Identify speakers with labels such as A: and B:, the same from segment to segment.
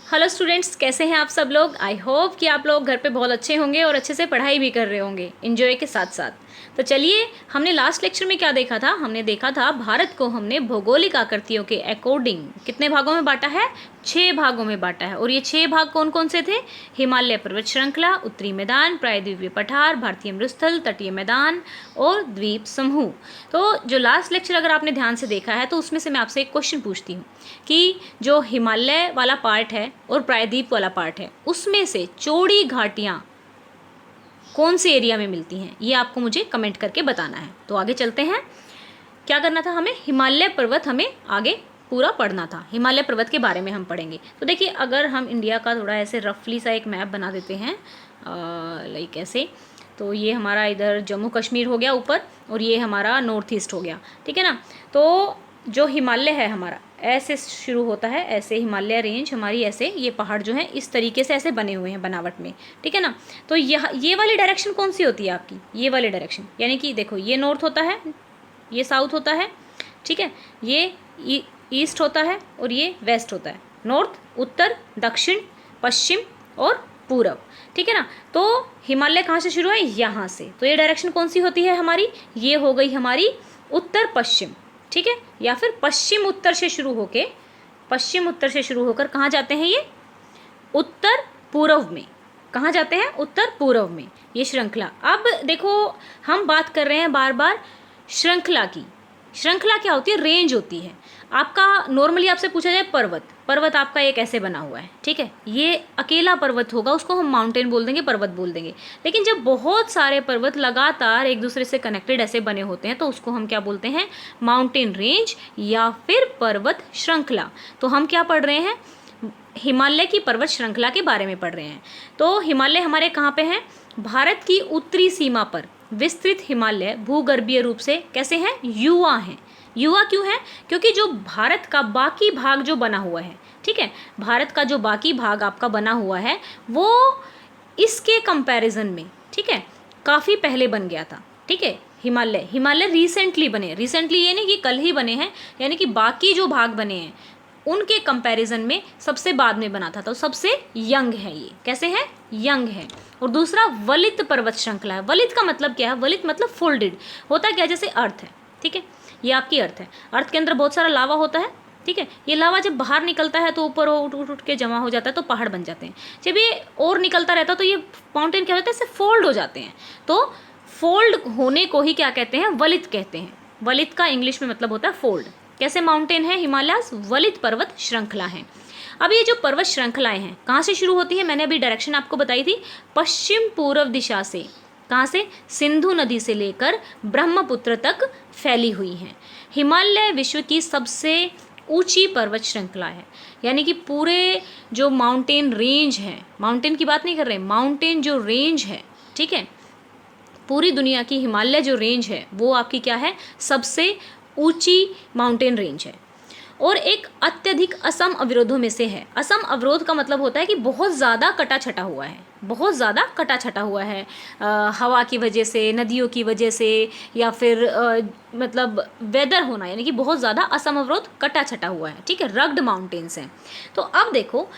A: Hello students, कैसे हैं आप सब लोग। आई होप कि आप लोग घर पे बहुत अच्छे होंगे और अच्छे से पढ़ाई भी कर रहे होंगे एंजॉय के साथ साथ। तो चलिए, हमने लास्ट लेक्चर में क्या देखा था। हमने देखा था भारत को हमने भौगोलिक आकृतियों के अकॉर्डिंग कितने भागों में बांटा है, 6 भागों में बांटा है। और ये 6 भाग कौन कौन से थे। हिमालय पर्वत श्रृंखला, उत्तरी मैदान, प्रायद्वीपीय पठार, भारतीय मरुस्थल, तटीय मैदान और द्वीप समूह। तो जो लास्ट लेक्चर अगर आपने ध्यान से देखा है तो उसमें से मैं आपसे एक क्वेश्चन पूछती हूँ कि जो हिमालय वाला पार्ट है और प्रायद्वीप वाला पार्ट है, उसमें से चौड़ी घाटियाँ कौन से एरिया में मिलती हैं, ये आपको मुझे कमेंट करके बताना है। तो आगे चलते हैं। क्या करना था हमें, हिमालय पर्वत हमें आगे पूरा पढ़ना था। हिमालय पर्वत के बारे में हम पढ़ेंगे। तो देखिए, अगर हम इंडिया का थोड़ा ऐसे रफली सा एक मैप बना देते हैं, लाइक ऐसे, तो ये हमारा इधर जम्मू कश्मीर हो गया ऊपर और ये हमारा नॉर्थ ईस्ट हो गया, ठीक है ना। तो जो हिमालय है हमारा ऐसे शुरू होता है, ऐसे हिमालय रेंज हमारी, ऐसे ये पहाड़ जो हैं इस तरीके से ऐसे बने हुए हैं बनावट में, ठीक है ना। तो ये वाली डायरेक्शन कौन सी होती है आपकी, ये वाली डायरेक्शन, यानी कि देखो ये नॉर्थ होता है, ये साउथ होता है, ठीक है, ये ईस्ट होता है और ये वेस्ट होता है। नॉर्थ, उत्तर, दक्षिण, पश्चिम और पूरब, ठीक है ना। तो हिमालय कहाँ से शुरू है, यहाँ से। तो ये डायरेक्शन कौन सी होती है हमारी, ये हो गई हमारी उत्तर पश्चिम, ठीक है, या फिर पश्चिम उत्तर से शुरू होके, पश्चिम उत्तर से शुरू होकर कहाँ जाते हैं, ये उत्तर पूर्व में। कहाँ जाते हैं, उत्तर पूर्व में, ये श्रृंखला। अब देखो, हम बात कर रहे हैं बार बार श्रृंखला की। श्रृंखला क्या होती है, रेंज होती है। आपका नॉर्मली आपसे पूछा जाए पर्वत आपका एक ऐसे बना हुआ है, ठीक है, ये अकेला पर्वत होगा, उसको हम माउंटेन बोल देंगे, पर्वत बोल देंगे। लेकिन जब बहुत सारे पर्वत लगातार एक दूसरे से कनेक्टेड ऐसे बने होते हैं तो उसको हम क्या बोलते हैं, माउंटेन रेंज या फिर पर्वत श्रृंखला। तो हम क्या पढ़ रहे हैं, हिमालय की पर्वत श्रृंखला के बारे में पढ़ रहे हैं। तो हिमालय हमारे कहाँ पे हैं, भारत की उत्तरी सीमा पर विस्तृत हिमालय भूगर्भीय रूप से कैसे हैं, युवा हैं। युवा क्यों है, क्योंकि जो भारत का बाकी भाग जो बना हुआ है, ठीक है, भारत का जो बाकी भाग आपका बना हुआ है वो इसके कंपैरिजन में, ठीक है, काफ़ी पहले बन गया था, ठीक है। हिमालय रिसेंटली बने, रिसेंटली ये नहीं कि कल ही बने हैं, यानी कि बाकी जो भाग बने हैं उनके कंपैरिजन में सबसे बाद में बना था, तो सबसे यंग है ये। कैसे है, यंग है। और दूसरा वलित पर्वत श्रृंखला है। वलित का मतलब क्या है, वलित मतलब फोल्डेड होता क्या, जैसे अर्थ है, ठीक है, ये आपकी अर्थ है, अर्थ के अंदर बहुत सारा लावा होता है, ठीक है, ये लावा जब बाहर निकलता है तो ऊपर उठ के जमा हो जाता है तो पहाड़ बन जाते हैं। जब ये और निकलता रहता है तो ये माउंटेन क्या होता है, इससे फोल्ड हो जाते हैं। तो फोल्ड होने को ही क्या कहते हैं, वलित कहते हैं। वलित का इंग्लिश में मतलब होता है फोल्ड। कैसे माउंटेन है हिमालय, वलित पर्वत श्रृंखला है। अब ये जो पर्वत श्रृंखलाएं हैं कहाँ से शुरू होती है, मैंने अभी डायरेक्शन आपको बताई थी, पश्चिम पूर्व दिशा से। कहाँ से, सिंधु नदी से लेकर ब्रह्मपुत्र तक फैली हुई हैं। हिमालय विश्व की सबसे ऊंची पर्वत श्रृंखला है, यानी कि पूरे जो माउंटेन रेंज है, माउंटेन की बात नहीं कर रहे, माउंटेन जो रेंज है, ठीक है, पूरी दुनिया की हिमालय जो रेंज है वो आपकी क्या है, सबसे ऊंची माउंटेन रेंज है। और एक अत्यधिक असम अवरोधों में से है। असम अवरोध का मतलब होता है कि बहुत ज़्यादा कटा छटा हुआ है, बहुत ज़्यादा कटा छटा हुआ है, हवा की वजह से, नदियों की वजह से, या फिर मतलब वेदर होना, यानी कि बहुत ज़्यादा असम अवरोध कटा छटा हुआ है, ठीक है, रग्ड माउंटेन्स हैं। तो अब देखो,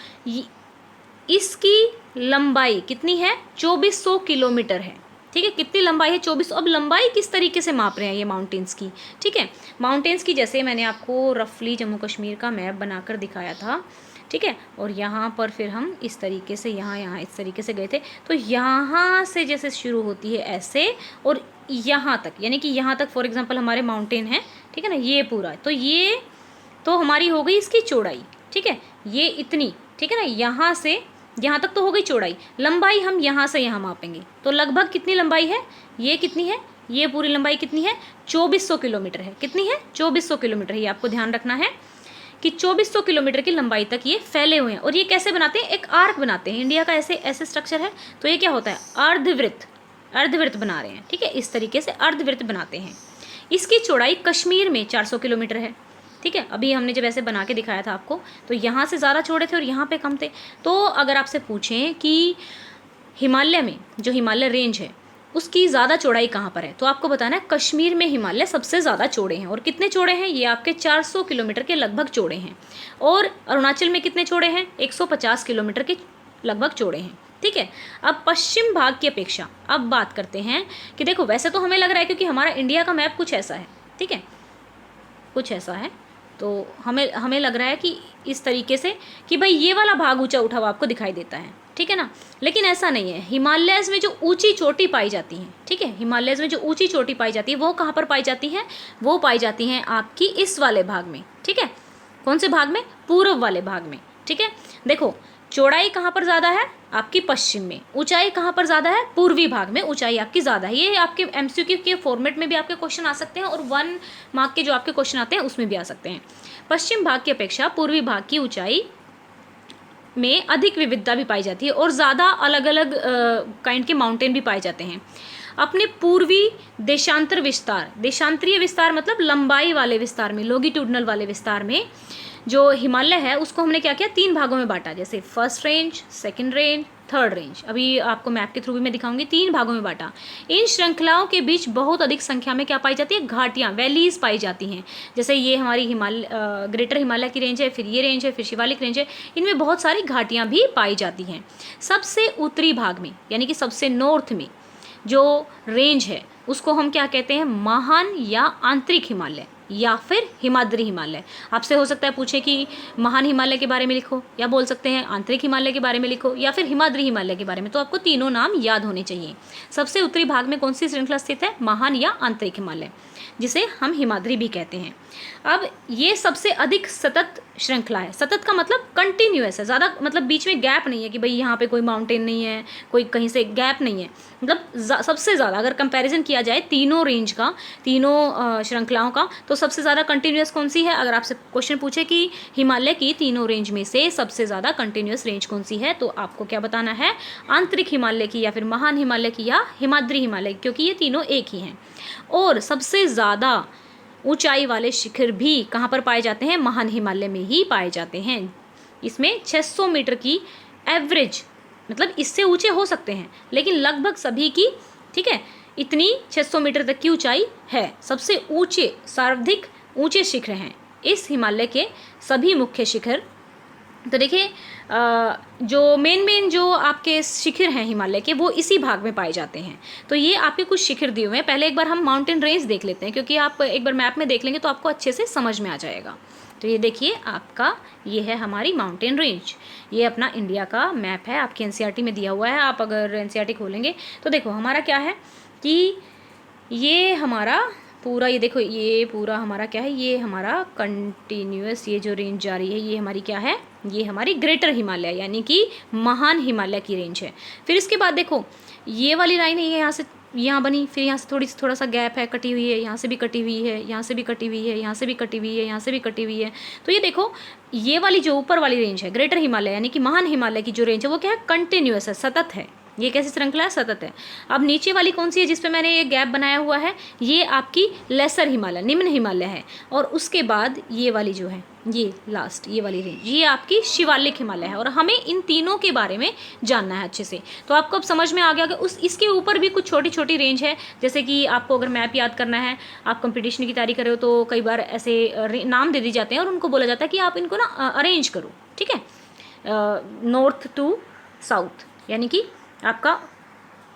A: इसकी लंबाई कितनी है, 2400 किलोमीटर है, ठीक है, कितनी लंबाई है, 2400। अब लंबाई किस तरीके से माप रहे हैं ये माउंटेन्स की, ठीक है, माउंटेन्स की जैसे मैंने आपको रफली जम्मू कश्मीर का मैप बनाकर दिखाया था, ठीक है, और यहाँ पर फिर हम इस तरीके से यहाँ इस तरीके से गए थे। तो यहाँ से जैसे शुरू होती है ऐसे और यहाँ तक, यानी कि यहाँ तक फॉर एग्जांपल हमारे माउंटेन है, ठीक है ना, ये पूरा, तो ये तो हमारी हो गई इसकी चौड़ाई, ठीक है, ये इतनी, ठीक है ना, यहाँ से यहाँ तक तो हो गई चौड़ाई। लंबाई हम यहाँ से यहाँ मापेंगे तो लगभग कितनी लंबाई है, ये कितनी है, ये पूरी लंबाई कितनी है, 2400 किलोमीटर है। कितनी है, 2400 किलोमीटर। ये आपको ध्यान रखना है कि 2400 किलोमीटर की लंबाई तक ये फैले हुए हैं। और ये कैसे बनाते हैं, एक आर्क बनाते हैं। इंडिया का ऐसे स्ट्रक्चर है, तो ये क्या होता है, अर्धवृत्त बना रहे हैं, ठीक है, इस तरीके से अर्धवृत्त बनाते हैं। इसकी चौड़ाई कश्मीर में 400 किलोमीटर है, ठीक है। अभी हमने जब ऐसे बना के दिखाया था आपको, तो यहाँ से ज़्यादा चौड़े थे और यहाँ पे कम थे। तो अगर आपसे पूछें कि हिमालय में जो हिमालय रेंज है उसकी ज़्यादा चौड़ाई कहाँ पर है? तो आपको बताना है कश्मीर में हिमालय सबसे ज़्यादा चौड़े हैं। और कितने चौड़े हैं? ये आपके 400 किलोमीटर के लगभग चौड़े हैं। और अरुणाचल में कितने चौड़े हैं? 150 किलोमीटर के लगभग चौड़े हैं। ठीक है। अब पश्चिम भाग की अपेक्षा अब बात करते हैं कि देखो, वैसे तो हमें लग रहा है क्योंकि हमारा इंडिया का मैप कुछ ऐसा है, ठीक है, कुछ ऐसा है, तो हमें लग रहा है कि इस तरीके से कि भाई ये वाला भाग ऊंचा उठा हुआ आपको दिखाई देता है, ठीक है ना। लेकिन ऐसा नहीं है। हिमालयज़ में जो ऊंची चोटी पाई जाती है, ठीक है, हिमालयज़ में जो ऊंची चोटी पाई जाती है वो कहाँ पर पाई जाती है? वो पाई जाती हैं आपकी इस वाले भाग में, ठीक है। कौन से भाग में? पूर्व वाले भाग में, ठीक है। देखो, चौड़ाई कहाँ पर ज़्यादा है? आपकी पश्चिम में। ऊंचाई कहाँ पर ज़्यादा है? पूर्वी भाग में ऊंचाई आपकी ज़्यादा है। ये आपके एमसीक्यू के फॉर्मेट में भी आपके क्वेश्चन आ सकते हैं और 1 मार्क के जो आपके क्वेश्चन आते हैं उसमें भी आ सकते हैं। पश्चिम भाग की अपेक्षा पूर्वी भाग की ऊंचाई में अधिक विविधता भी पाई जाती है और ज़्यादा अलग अलग काइंड के माउंटेन भी पाए जाते हैं। अपने पूर्वी देशांतर विस्तार, देशांतरीय विस्तार मतलब लंबाई वाले विस्तार में, लॉन्गिट्यूडनल वाले विस्तार में जो हिमालय है उसको हमने क्या किया? 3 भागों में बांटा। जैसे first range, second range, third range. अभी आपको मैप के थ्रू भी मैं दिखाऊंगी। 3 भागों में बांटा। इन श्रृंखलाओं के बीच बहुत अधिक संख्या में क्या पाई जाती है? घाटियाँ, वैलीज पाई जाती हैं। जैसे ये हमारी ग्रेटर हिमालय की रेंज है, फिर ये रेंज है, फिर शिवालिक रेंज है। इनमें बहुत सारी घाटियाँ भी पाई जाती हैं। सबसे उत्तरी भाग में यानी कि सबसे नॉर्थ में जो रेंज है उसको हम क्या कहते हैं? महान या आंतरिक हिमालय या फिर हिमाद्री हिमालय। आपसे हो सकता है पूछे कि महान हिमालय के बारे में लिखो, या बोल सकते हैं आंतरिक हिमालय के बारे में लिखो, या फिर हिमाद्री हिमालय के बारे में। तो आपको तीनों नाम याद होने चाहिए। सबसे उत्तरी भाग में कौन सी श्रृंखला स्थित है? महान या आंतरिक हिमालय, जिसे हम हिमाद्री भी कहते हैं। अब ये सबसे अधिक सतत श्रृंखला है। सतत का मतलब कंटिन्यूअस है, ज़्यादा मतलब बीच में गैप नहीं है कि भाई यहाँ पे कोई माउंटेन नहीं है, कोई कहीं से गैप नहीं है। मतलब सबसे ज़्यादा अगर कंपैरिजन किया जाए तीनों रेंज का, तीनों श्रृंखलाओं का, तो सबसे ज़्यादा कंटिन्यूअस कौन सी है? अगर आपसे क्वेश्चन पूछे कि हिमालय की तीनों रेंज में से सबसे ज़्यादा कंटिन्यूअस रेंज कौन सी है, तो आपको क्या बताना है? आंतरिक हिमालय की, या फिर महान हिमालय की, या हिमाद्री हिमालय, क्योंकि ये तीनों एक ही हैं। और सबसे ज़्यादा ऊंचाई वाले शिखर भी कहाँ पर पाए जाते हैं? महान हिमालय में ही पाए जाते हैं। इसमें 600 मीटर की एवरेज, मतलब इससे ऊंचे हो सकते हैं लेकिन लगभग सभी की, ठीक है, इतनी 600 मीटर तक की ऊंचाई है। सबसे ऊंचे, सर्वाधिक ऊंचे शिखर हैं इस हिमालय के सभी मुख्य शिखर। तो देखिए, जो मेन जो आपके शिखर हैं हिमालय के, वो इसी भाग में पाए जाते हैं। तो ये आपके कुछ शिखर दिए हुए हैं। पहले एक बार हम माउंटेन रेंज देख लेते हैं, क्योंकि आप एक बार मैप में देख लेंगे तो आपको अच्छे से समझ में आ जाएगा। तो ये देखिए आपका, ये है हमारी माउंटेन रेंज। ये अपना इंडिया का मैप है, आपके एनसीईआरटी में दिया हुआ है। आप अगर एनसीईआरटी खोलेंगे तो देखो हमारा क्या है कि ये हमारा पूरा, ये देखो ये पूरा हमारा क्या है? ये हमारा कंटिन्यूअस ये जो रेंज जा रही है ये हमारी क्या है? ये हमारी ग्रेटर हिमालय यानी कि महान हिमालय की रेंज है। फिर इसके बाद देखो ये वाली लाइन है, ये यहाँ से यहाँ बनी, फिर यहाँ से थोड़ा सा गैप है, कटी हुई है, यहाँ से भी कटी हुई है, यहाँ से भी कटी हुई है, यहाँ से भी कटी हुई है, यहाँ से भी कटी हुई है। तो ये देखो ये वाली जो ऊपर वाली रेंज है ग्रेटर हिमालय यानी कि महान हिमालय की जो रेंज है वो क्या है? कंटिन्यूअस है, सतत है। ये कैसी श्रृंखला है? सतत है। अब नीचे वाली कौन सी है जिस पे मैंने ये गैप बनाया हुआ है? ये आपकी लेसर हिमालय, निम्न हिमालय है। और उसके बाद ये वाली जो है, ये लास्ट ये वाली रेंज, ये आपकी शिवालिक हिमालय है। और हमें इन तीनों के बारे में जानना है अच्छे से। तो आपको अब समझ में आ गया कि इसके ऊपर भी कुछ छोटी छोटी रेंज है। जैसे कि आपको अगर मैप याद करना है, आप कंपटीशन की तैयारी कर रहे हो, तो कई बार ऐसे नाम दे दिए जाते हैं और उनको बोला जाता है कि आप इनको ना अरेंज करो, ठीक है, नॉर्थ टू साउथ, यानी कि आपका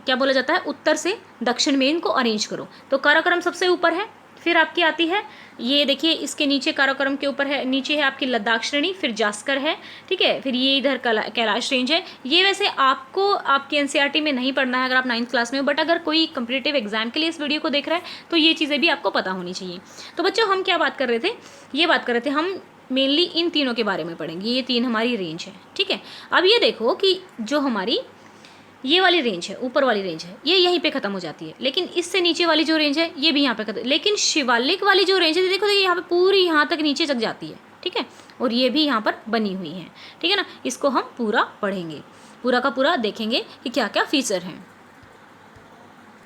A: क्या बोला जाता है? उत्तर से दक्षिण में इनको अरेंज करो। तो काराकोरम सबसे ऊपर है, फिर आपकी आती है ये देखिए, इसके नीचे काराकोरम के ऊपर है, नीचे है आपकी लद्दाख श्रेणी, फिर जास्कर है, ठीक है, फिर ये इधर कैलाश रेंज है। ये वैसे आपको आपकी एनसीईआरटी में नहीं पढ़ना है अगर आप 9th क्लास में हो, बट अगर कोई कम्पिटिटिव एग्जाम के लिए इस वीडियो को देख रहा है तो ये चीज़ें भी आपको पता होनी चाहिए। तो बच्चों हम क्या बात कर रहे थे? ये बात कर रहे थे हम मेनली इन तीनों के बारे में पढ़ेंगे। ये 3 हमारी रेंज है, ठीक है। अब ये देखो कि जो हमारी ये वाली रेंज है, ऊपर वाली रेंज है, ये यहीं पे खत्म हो जाती है, लेकिन इससे नीचे वाली जो रेंज है ये भी यहाँ पे खत्म। लेकिन शिवालिक वाली जो रेंज है देखो यहाँ पे पूरी यहाँ तक नीचे तक जाती है, ठीक है, और ये भी यहाँ पर बनी हुई है, ठीक है ना। इसको हम पूरा पढ़ेंगे, पूरा का पूरा देखेंगे कि क्या क्या फीचर हैं।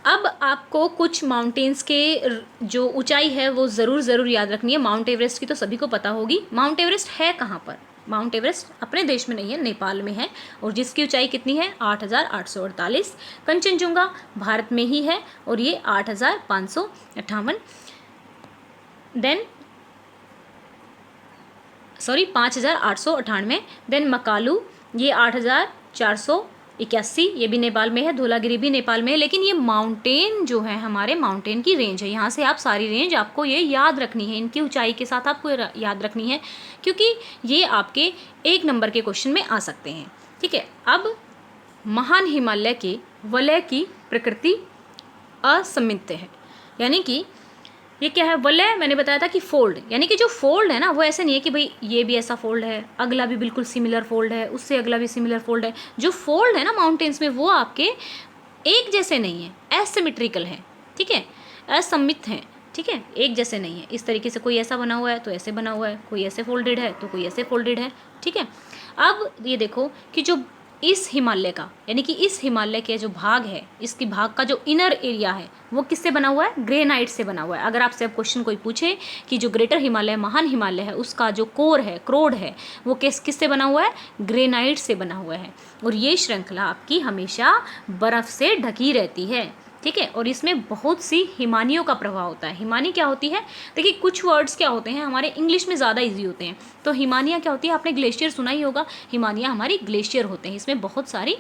A: अब आपको कुछ माउंटेन्स के जो ऊंचाई है वो ज़रूर याद रखनी है। माउंट एवरेस्ट की तो सभी को पता होगी। माउंट एवरेस्ट है कहाँ पर? माउंट एवरेस्ट अपने देश में नहीं है, नेपाल में है, और जिसकी ऊंचाई कितनी है 8,848। कंचनजुंगा भारत में ही है और ये 8,558। देन 5,898। देन मकालू ये 8,481, ये भी नेपाल में है। धौलागिरी भी नेपाल में है। लेकिन ये माउंटेन जो है हमारे माउंटेन की रेंज है, यहाँ से आप सारी रेंज आपको ये याद रखनी है, इनकी ऊंचाई के साथ आपको याद रखनी है, क्योंकि ये आपके 1 नंबर के क्वेश्चन में आ सकते हैं। ठीक है, अब महान हिमालय के वलय की प्रकृति असममित है, यानी कि ये क्या है वलय, मैंने बताया था कि फोल्ड, यानी कि जो फोल्ड है ना वो ऐसे नहीं है कि भाई ये भी ऐसा फोल्ड है, अगला भी बिल्कुल सिमिलर फोल्ड है, उससे अगला भी सिमिलर फोल्ड है। जो फोल्ड है ना माउंटेन्स में वो आपके एक जैसे नहीं है, एसिमेट्रिकल है। ठीक है, असममित है। ठीक है, एक जैसे नहीं है। इस तरीके से कोई ऐसा बना हुआ है तो ऐसे बना हुआ है, कोई ऐसे फोल्डेड है तो कोई ऐसे फोल्डेड है। ठीक है, अब ये देखो कि जो इस हिमालय का, यानी कि इस हिमालय के जो भाग है, इसकी भाग का जो इनर एरिया है वो किससे बना हुआ है, ग्रेनाइट से बना हुआ है। अगर आपसे अब क्वेश्चन कोई पूछे कि जो ग्रेटर हिमालय महान हिमालय है उसका जो कोर है, क्रोड है, वो किससे बना हुआ है, ग्रेनाइट से बना हुआ है। और ये श्रृंखला आपकी हमेशा बर्फ़ से ढकी रहती है। ठीक है, और इसमें बहुत सी हिमानियों का प्रभाव होता है। हिमानी क्या होती है, देखिए कुछ वर्ड्स क्या होते हैं हमारे इंग्लिश में ज़्यादा इजी होते हैं। तो हिमानियाँ क्या होती है, आपने ग्लेशियर सुना ही होगा, हिमानियाँ हमारी ग्लेशियर होते हैं, इसमें बहुत सारी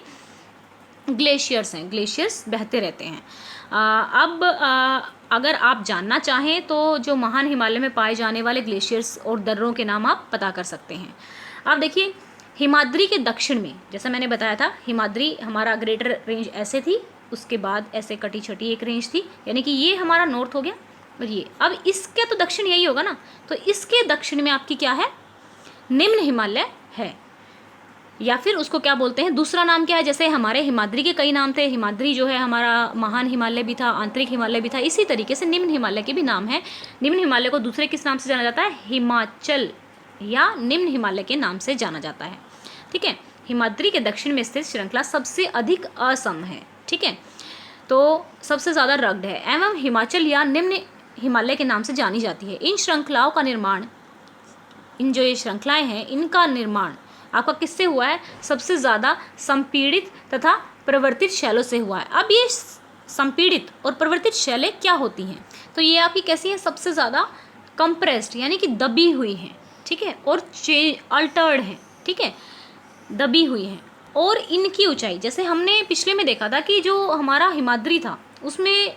A: ग्लेशियर्स हैं, ग्लेशियर्स बहते रहते हैं। अगर आप जानना चाहें तो जो महान हिमालय में पाए जाने वाले ग्लेशियर्स और दर्रों के नाम आप पता कर सकते हैं। अब देखिए हिमाद्री के दक्षिण में, जैसा मैंने बताया था, हिमाद्री हमारा ग्रेटर रेंज ऐसे थी, उसके बाद ऐसे कटी छटी एक रेंज थी, यानी कि ये हमारा नॉर्थ हो गया और ये, अब इसका तो दक्षिण यही होगा ना, तो इसके दक्षिण में आपकी क्या है, निम्न हिमालय है, या फिर उसको क्या बोलते हैं, दूसरा नाम क्या है। जैसे हमारे हिमाद्री के कई नाम थे, हिमाद्री जो है हमारा महान हिमालय भी था, आंतरिक हिमालय भी था, इसी तरीके से निम्न हिमालय के भी नाम है। निम्न हिमालय को दूसरे किस नाम से जाना जाता है, हिमाचल या निम्न हिमालय के नाम से जाना जाता है। ठीक है, हिमाद्री के दक्षिण में स्थित श्रृंखला सबसे अधिक असम है। ठीक है, तो सबसे ज़्यादा रग्ड है एवं हिमाचल या निम्न हिमालय के नाम से जानी जाती है। इन श्रृंखलाओं का निर्माण, इन जो ये श्रृंखलाएं हैं इनका निर्माण आपका किससे हुआ है, सबसे ज़्यादा संपीड़ित तथा प्रवर्तित शैलों से हुआ है। अब ये संपीड़ित और प्रवर्तित शैलें क्या होती हैं, तो ये आपकी कैसी हैं, सबसे ज़्यादा कंप्रेस्ड, यानी कि दबी हुई हैं। ठीक है, और अल्टर्ड हैं। ठीक है, दबी हुई हैं। और इनकी ऊंचाई, जैसे हमने पिछले में देखा था कि जो हमारा हिमाद्री था उसमें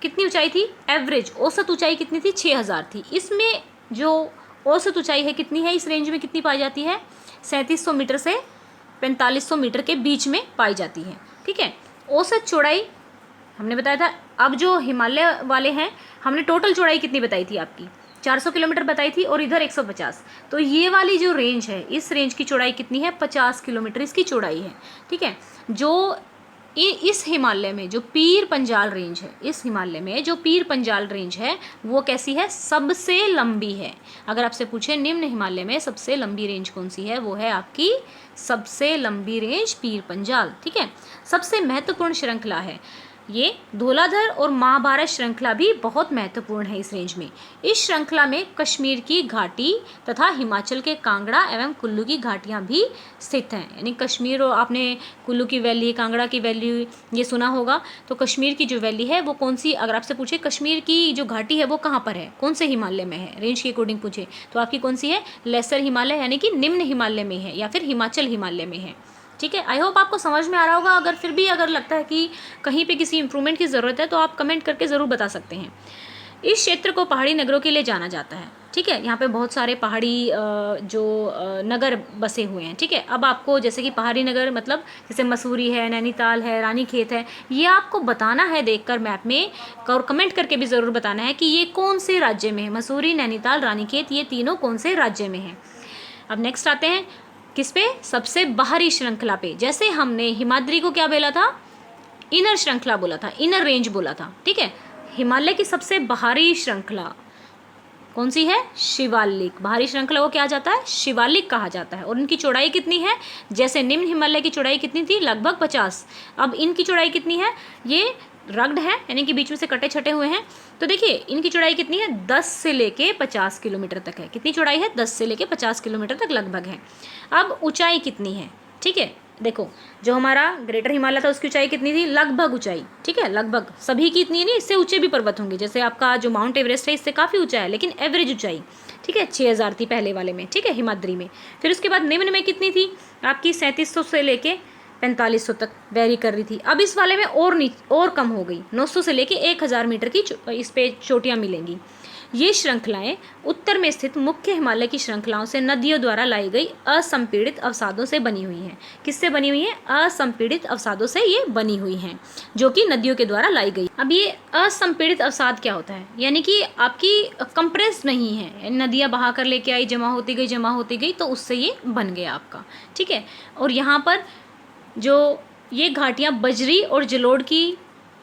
A: कितनी ऊंचाई थी, एवरेज औसत ऊंचाई कितनी थी, 6,000 थी। इसमें जो औसत ऊंचाई है कितनी है, इस रेंज में कितनी पाई जाती है, 3700 मीटर से 4500 मीटर के बीच में पाई जाती है। ठीक है, औसत चौड़ाई हमने बताया था। अब जो हिमालय वाले हैं हमने टोटल चौड़ाई कितनी बताई थी आपकी, 400 किलोमीटर बताई थी, और इधर 150। तो ये वाली जो रेंज है, इस रेंज की चौड़ाई कितनी है, 50 किलोमीटर इसकी चौड़ाई है। ठीक है, जो इस हिमालय में जो पीर पंजाल रेंज है, इस हिमालय में जो पीर पंजाल रेंज है वो कैसी है, सबसे लंबी है। अगर आपसे पूछे निम्न हिमालय में सबसे लंबी रेंज कौन सी है, वो है आपकी सबसे लंबी रेंज पीर पंजाल। ठीक है, सबसे महत्वपूर्ण श्रृंखला है ये धौलाधर और महाभारत श्रृंखला भी बहुत महत्वपूर्ण है इस रेंज में। इस श्रृंखला में कश्मीर की घाटी तथा हिमाचल के कांगड़ा एवं कुल्लू की घाटियां भी स्थित हैं। यानी कश्मीर, और आपने कुल्लू की वैली, कांगड़ा की वैली ये सुना होगा, तो कश्मीर की जो वैली है वो कौन सी, अगर आपसे पूछे कश्मीर की जो घाटी है वो कहाँ पर है, कौन से हिमालय में है, रेंज के अकॉर्डिंग पूछे तो आपकी कौन सी है, लेसर हिमालय, यानी कि निम्न हिमालय में है, या फिर हिमाचल हिमालय में है। ठीक है, आई होप आपको समझ में आ रहा होगा। अगर फिर भी अगर लगता है कि कहीं पे किसी इंप्रूवमेंट की ज़रूरत है तो आप कमेंट करके ज़रूर बता सकते हैं। इस क्षेत्र को पहाड़ी नगरों के लिए जाना जाता है। ठीक है, यहाँ पे बहुत सारे पहाड़ी नगर बसे हुए हैं। ठीक है, अब आपको जैसे कि पहाड़ी नगर मतलब जैसे मसूरी है, नैनीताल है, रानीखेत है, ये आपको बताना है देखकर मैप में, और कमेंट करके भी ज़रूर बताना है कि ये कौन से राज्य में है, मसूरी, नैनीताल, रानीखेत, ये तीनों कौन से राज्य में हैं। अब नेक्स्ट आते हैं किस पे, सबसे बाहरी श्रृंखला पे। जैसे हमने हिमाद्री को क्या बोला था, इनर श्रृंखला बोला था, इनर रेंज बोला था। ठीक है, हिमालय की सबसे बाहरी श्रृंखला कौन सी है, शिवालिक। बाहरी श्रृंखला को क्या जाता है, शिवालिक कहा जाता है। और इनकी चौड़ाई कितनी है, जैसे निम्न हिमालय की चौड़ाई कितनी थी, लगभग 50, अब इनकी चौड़ाई कितनी है, ये रग्ड है, यानी कि बीच में से कटे छटे हुए हैं। तो देखिए इनकी चौड़ाई कितनी है, 10 से लेके 50 किलोमीटर तक है। कितनी चौड़ाई है, 10 से लेके 50 किलोमीटर तक लगभग है। अब ऊंचाई कितनी है, ठीक है, देखो जो हमारा ग्रेटर हिमालय था उसकी ऊंचाई कितनी थी, लगभग ऊंचाई, ठीक है, लगभग, सभी की इतनी नहीं, इससे ऊंचे भी पर्वत होंगे, जैसे आपका जो माउंट एवरेस्ट है इससे काफ़ी ऊंचा है, लेकिन एवरेज ऊंचाई, ठीक है, 6000 थी पहले वाले में, ठीक है, हिमाद्री में। फिर उसके बाद निम्न में कितनी थी आपकी, 3700 से लेके 4500 तक वेरी कर रही थी। अब इस वाले में और कम हो गई, 900 से लेके 1000 मीटर की इस पे चोटियाँ मिलेंगी। ये श्रृंखलाएं उत्तर में स्थित मुख्य हिमालय की श्रृंखलाओं से नदियों द्वारा लाई गई असंपीड़ित अवसादों से बनी हुई हैं। किससे बनी हुई है, असंपीड़ित अवसादों से ये बनी हुई हैं, जो कि नदियों के द्वारा लाई गई। अब ये असंपीड़ित अवसाद क्या होता है, यानी कि आपकी कंप्रेस्ड नहीं है, नदियाँ बहा कर लेके आई, जमा होती गई, तो उससे ये बन गया आपका, ठीक है। और यहाँ पर जो ये घाटियाँ बजरी और जलोढ़ की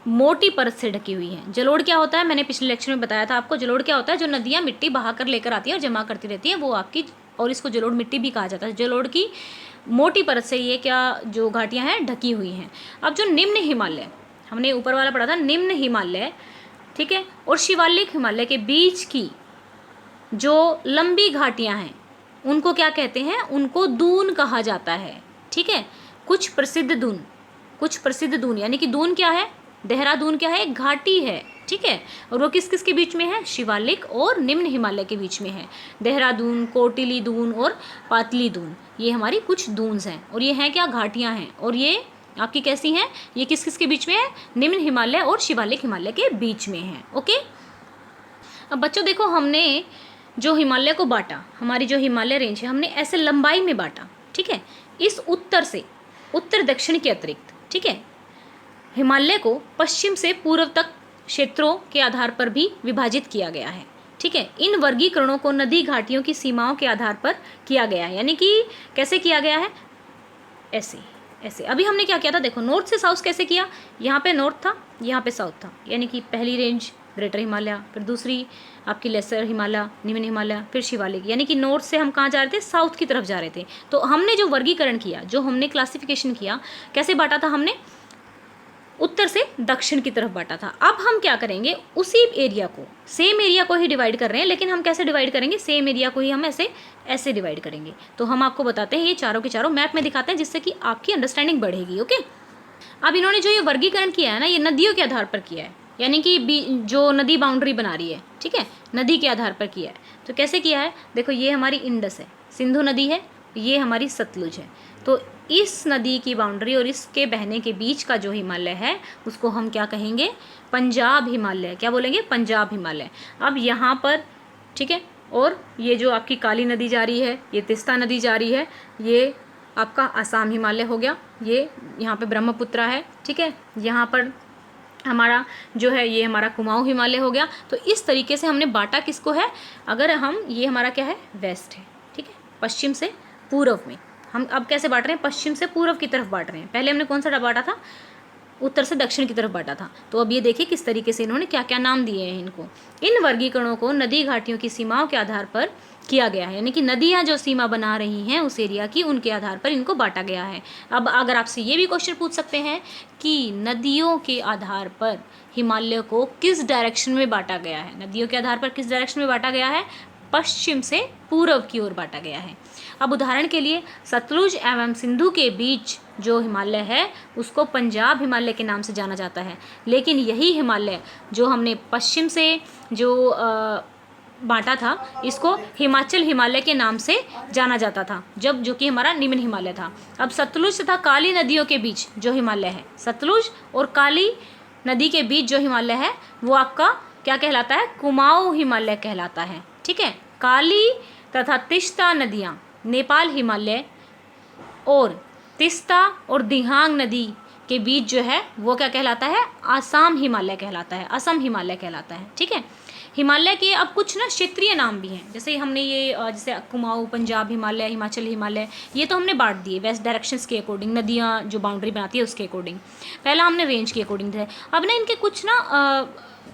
A: मोटी परत से ढकी हुई हैं। जलोढ़ क्या होता है, मैंने पिछले लेक्चर में बताया था आपको, जलोढ़ क्या होता है, जो नदियाँ मिट्टी बहा कर लेकर आती है और जमा करती रहती है, वो आपकी, और इसको जलोढ़ मिट्टी भी कहा जाता है। जलोढ़ की मोटी परत से ये क्या जो घाटियाँ हैं ढकी हुई हैं। अब जो निम्न हिमालय, हमने ऊपर वाला पढ़ा था, निम्न हिमालय, ठीक है, और शिवालिक हिमालय के बीच की जो लंबी घाटियाँ हैं उनको क्या कहते हैं, उनको दून कहा जाता है, ठीक है। कुछ प्रसिद्ध दून, यानी कि दून क्या है, देहरादून क्या है, एक घाटी है, ठीक है, और वो किस किस के बीच में है, शिवालिक और निम्न हिमालय के बीच में है। देहरादून, कोटिली दून और पातली दून, ये हमारी कुछ दून्स हैं, और ये हैं क्या, घाटियाँ हैं, और ये आपकी कैसी हैं, ये किस किस के बीच में है, निम्न हिमालय और शिवालिक हिमालय के बीच में है। ओके, अब बच्चों देखो हमने जो हिमालय को बांटा, हमारी जो हिमालय रेंज है हमने ऐसे लंबाई में बांटा, ठीक है, इस उत्तर से उत्तर दक्षिण के अतिरिक्त, ठीक है, हिमालय को पश्चिम से पूर्व तक क्षेत्रों के आधार पर भी विभाजित किया गया है, ठीक है। इन वर्गीकरणों को नदी घाटियों की सीमाओं के आधार पर किया गया है, यानी कि कैसे किया गया है, ऐसे ऐसे। अभी हमने क्या किया था, देखो नॉर्थ से साउथ कैसे किया, यहाँ पे नॉर्थ था, यहाँ पे साउथ था, यानी कि पहली रेंज ग्रेटर हिमालय, फिर दूसरी आपकी लेसर हिमालय, निम्न हिमालय, फिर शिवालिक, यानी कि नॉर्थ से हम कहाँ जा रहे थे, साउथ की तरफ जा रहे थे। तो हमने जो वर्गीकरण किया, जो हमने क्लासिफिकेशन किया, कैसे बांटा था हमने, उत्तर से दक्षिण की तरफ बांटा था। अब हम क्या करेंगे, उसी एरिया को, सेम एरिया को ही डिवाइड कर रहे हैं, लेकिन हम कैसे डिवाइड करेंगे, सेम एरिया को ही हम ऐसे डिवाइड करेंगे। तो हम आपको बताते हैं, ये चारों के चारों मैप में दिखाते हैं, जिससे कि आपकी अंडरस्टैंडिंग बढ़ेगी। ओके, अब इन्होंने जो ये वर्गीकरण किया है ना, ये नदियों के आधार पर किया है, यानी कि जो नदी बाउंड्री बना रही है, ठीक है, नदी के आधार पर किया है। तो कैसे किया है, देखो ये हमारी इंडस है, सिंधु नदी है, ये हमारी सतलुज है। तो इस नदी की बाउंड्री और इसके बहने के बीच का जो हिमालय है उसको हम क्या कहेंगे, पंजाब हिमालय। क्या बोलेंगे, पंजाब हिमालय। अब यहाँ पर, ठीक है, और ये जो आपकी काली नदी जा रही है, ये तिस्ता नदी जा रही है, ये आपका आसाम हिमालय हो गया, ये यहाँ पे ब्रह्मपुत्रा है, ठीक है, यहाँ पर हमारा जो है ये हमारा कुमाऊं हिमालय हो गया। तो इस तरीके से हमने बांटा किसको है, अगर हम, ये हमारा क्या है, वेस्ट है, ठीक है, पश्चिम से पूर्व में। हम अब कैसे बांट रहे हैं, पश्चिम से पूर्व की तरफ बांट रहे हैं। पहले हमने कौन सा बांटा था, उत्तर से दक्षिण की तरफ बांटा था। तो अब ये देखिए किस तरीके से इन्होंने क्या क्या नाम दिए हैं इनको। इन वर्गीकरणों को नदी घाटियों की सीमाओं के आधार पर किया गया है, यानी कि नदियाँ जो सीमा बना रही हैं उस एरिया की, उनके आधार पर इनको बांटा गया है। अब अगर आपसे ये भी क्वेश्चन पूछ सकते हैं कि नदियों के आधार पर हिमालय को किस डायरेक्शन में बांटा गया है, नदियों के आधार पर किस डायरेक्शन में बांटा गया है, पश्चिम से पूर्व की ओर बांटा गया है। अब उदाहरण के लिए सतलुज एवं सिंधु के बीच जो हिमालय है उसको पंजाब हिमालय के नाम से जाना जाता है, लेकिन यही हिमालय जो हमने पश्चिम से जो बांटा था, इसको हिमाचल हिमालय के नाम से जाना जाता था, जब जो कि हमारा निम्न हिमालय था। अब सतलुज तथा काली नदियों के बीच जो हिमालय है, सतलुज और काली नदी के बीच जो हिमालय है वो आपका क्या कहलाता है, कुमाऊं हिमालय कहलाता है, ठीक है। काली तथा तिस्ता नदियाँ नेपाल हिमालय और तिस्ता और दिहांग नदी के बीच जो है वो क्या कहलाता है, आसाम हिमालय कहलाता है, असम हिमालय कहलाता है, ठीक है। हिमालय के अब कुछ ना क्षेत्रीय नाम भी हैं, जैसे हमने ये जैसे कुमाऊं, पंजाब हिमालय, हिमाचल हिमालय, ये तो हमने बांट दिए वेस्ट डायरेक्शंस के अकॉर्डिंग, नदियाँ जो बाउंड्री बनाती है उसके अकॉर्डिंग। पहला हमने रेंज के अकॉर्डिंग थे। अब ना इनके कुछ ना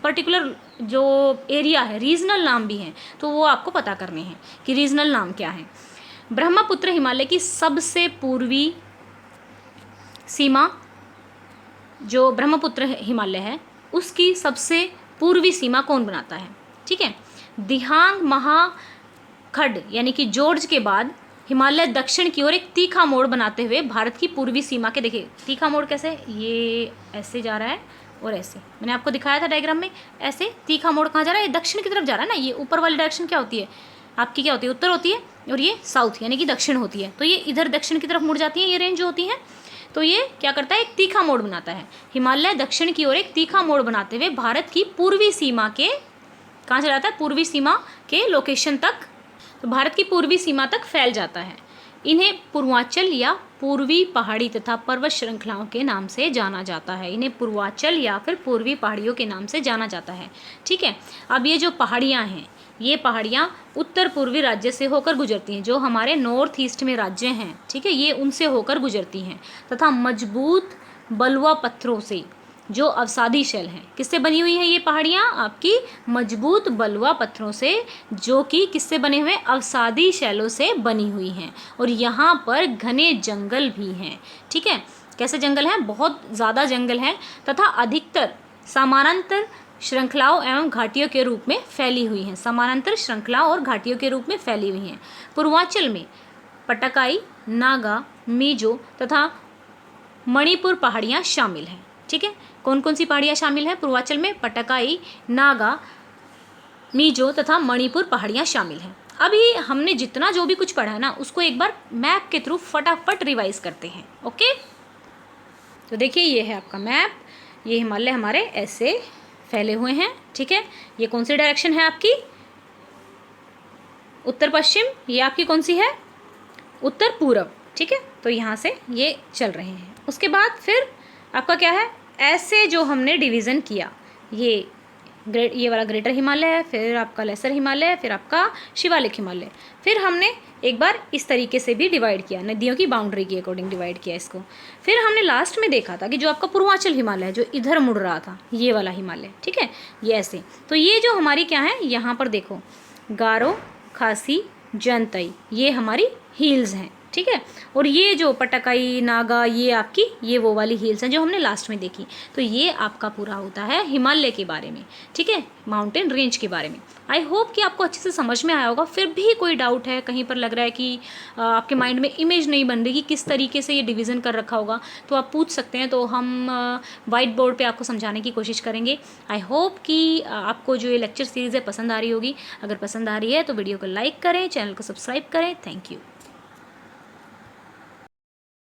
A: पर्टिकुलर जो एरिया है, रीजनल नाम भी हैं, तो वो आपको पता करने हैं कि रीजनल नाम क्या है। ब्रह्मपुत्र हिमालय की सबसे पूर्वी सीमा जो ब्रह्मपुत्र हिमालय है उसकी सबसे पूर्वी सीमा कौन बनाता है? ठीक है, दिहांग महाखंड यानी कि जॉर्ज के बाद हिमालय दक्षिण की ओर एक तीखा मोड़ बनाते हुए भारत की पूर्वी सीमा के, देखिए तीखा मोड़ कैसे, ये ऐसे जा रहा है और ऐसे, मैंने आपको दिखाया था डायग्राम में, ऐसे तीखा मोड़ कहाँ जा रहा है? ये दक्षिण की तरफ जा रहा है ना। ये ऊपर वाली डायरेक्शन क्या होती है आपकी, क्या होती है? उत्तर होती है, और ये साउथ यानी कि दक्षिण होती है। तो ये इधर दक्षिण की तरफ मुड़ जाती है ये रेंज जो होती है। तो ये क्या करता है? एक तीखा मोड़ बनाता है। हिमालय दक्षिण की ओर एक तीखा मोड़ बनाते हुए भारत की पूर्वी सीमा के, कहाँ चला जाता है? पूर्वी सीमा के लोकेशन तक, तो भारत की पूर्वी सीमा तक फैल जाता है। इन्हें पूर्वांचल या पूर्वी पहाड़ी तथा पर्वत श्रृंखलाओं के नाम से जाना जाता है। इन्हें पूर्वांचल या फिर पूर्वी पहाड़ियों के नाम से जाना जाता है। ठीक है, अब ये जो पहाड़ियाँ हैं, ये पहाड़ियाँ उत्तर पूर्वी राज्य से होकर गुजरती हैं, जो हमारे नॉर्थ ईस्ट में राज्य हैं, ठीक है, ये उनसे होकर गुजरती हैं, तथा मजबूत बलुआ पत्थरों से, जो अवसादी शैल हैं, किससे बनी हुई हैं ये पहाड़ियाँ? आपकी मजबूत बलुआ पत्थरों से, जो कि किससे बने हुए? अवसादी शैलों से बनी हुई हैं। और यहाँ पर घने जंगल भी हैं। ठीक है, कैसे जंगल हैं? बहुत ज़्यादा जंगल हैं, तथा अधिकतर समानांतर श्रृंखलाओं एवं घाटियों के रूप में फैली हुई हैं। समानांतर श्रृंखलाओं और घाटियों के रूप में फैली हुई हैं। पूर्वांचल में पटकाई, नागा, मिजो तथा मणिपुर पहाड़ियाँ शामिल हैं। ठीक है, कौन कौन सी पहाड़ियाँ शामिल हैं पूर्वांचल में? पटकाई, नागा, मिजो तथा मणिपुर पहाड़ियाँ शामिल हैं। अभी हमने जितना जो भी कुछ पढ़ा है ना, उसको एक बार मैप के थ्रू फटाफट रिवाइज करते हैं। ओके, तो देखिए ये है आपका मैप। ये हिमालय हमारे ऐसे फैले हुए हैं। ठीक है, ये कौन सी डायरेक्शन है आपकी? उत्तर पश्चिम। ये आपकी कौन सी है? उत्तर पूर्व। ठीक है, तो यहाँ से ये चल रहे हैं। उसके बाद फिर आपका क्या है? ऐसे जो हमने डिवीज़न किया, ये वाला ग्रेटर हिमालय है, फिर आपका लेसर हिमालय है, फिर आपका शिवालिक हिमालय। फिर हमने एक बार इस तरीके से भी डिवाइड किया, नदियों की बाउंड्री के अकॉर्डिंग डिवाइड किया इसको। फिर हमने लास्ट में देखा था कि जो आपका पूर्वांचल हिमालय है, जो इधर मुड़ रहा था, ये वाला हिमालय, ठीक है, ये ऐसे। तो ये जो हमारी क्या है, यहाँ पर देखो, गारो, खासी, जनतई, ये हमारी हिल्स हैं। ठीक है, और ये जो पटकाई, नागा, ये आपकी ये वो वाली हिल्स हैं जो हमने लास्ट में देखी। तो ये आपका पूरा होता है हिमालय के बारे में। ठीक है, माउंटेन रेंज के बारे में। आई होप कि आपको अच्छे से समझ में आया होगा। फिर भी कोई डाउट है, कहीं पर लग रहा है कि आपके माइंड में इमेज नहीं बन रही कि किस तरीके से ये डिवीज़न कर रखा होगा, तो आप पूछ सकते हैं, तो हम वाइट बोर्ड पे आपको समझाने की कोशिश करेंगे। आई होप कि आपको जो ये लेक्चर सीरीज़ है पसंद आ रही होगी। अगर पसंद आ रही है तो वीडियो को लाइक करें, चैनल को सब्सक्राइब करें। Thank you.